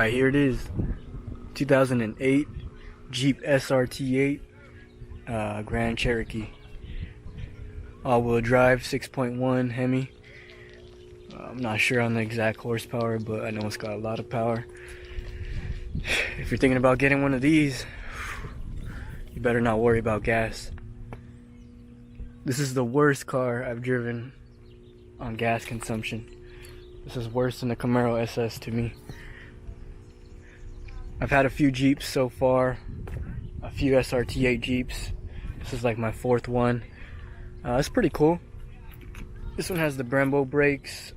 Alright, here it is. 2008 Jeep SRT8 Grand Cherokee. All-wheel drive, 6.1 Hemi. I'm not sure on the exact horsepower, but I know it's got a lot of power. If you're thinking about getting one of these, you better not worry about gas. This is the worst car I've driven on gas consumption. This is worse than the Camaro SS to me. I've had a few Jeeps so far, a few SRT8 Jeeps. This is like my fourth one. It's pretty cool. This one has the Brembo brakes,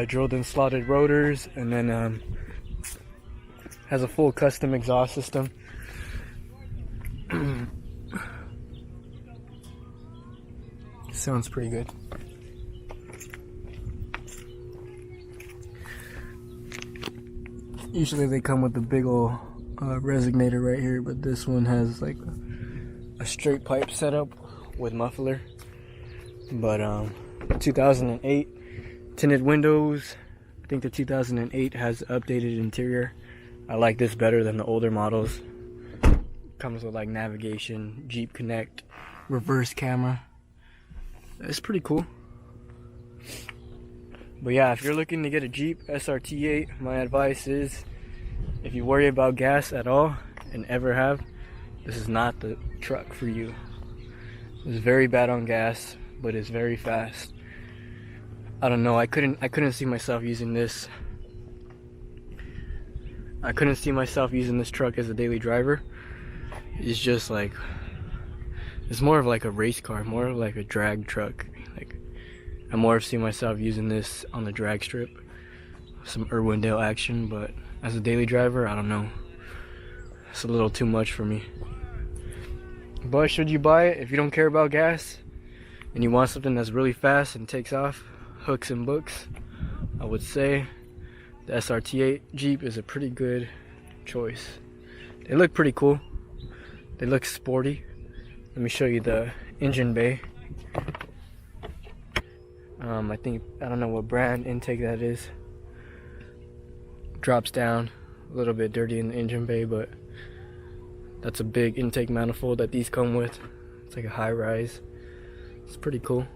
drilled in slotted rotors, and then has a full custom exhaust system. Sounds pretty good. Usually they come with a big ol' resonator right here, but this one has like a straight pipe setup with muffler. But 2008 tinted windows. I think the 2008 has updated interior. I like this better than the older models. Comes with like navigation, Jeep Connect, reverse camera. It's pretty cool. But yeah, if you're looking to get a Jeep SRT8, my advice is, if you worry about gas at all and ever have, this is not the truck for you. It's very bad on gas, but it's very fast. I don't know, I couldn't see myself using this. I couldn't see myself using this truck as a daily driver. It's just like, it's more of like a race car, more of like a drag truck. Like, I more see myself using this on the drag strip, some Irwindale action, but as a daily driver, I don't know. It's a little too much for me. But should you buy it if you don't care about gas and you want something that's really fast and takes off, hooks and books, I would say the SRT8 Jeep is a pretty good choice. They look pretty cool. They look sporty. Let me show you the engine bay. I don't know what brand intake that is. Drops down, a little bit dirty in the engine bay, but that's a big intake manifold that these come with. It's like a high rise. It's pretty cool.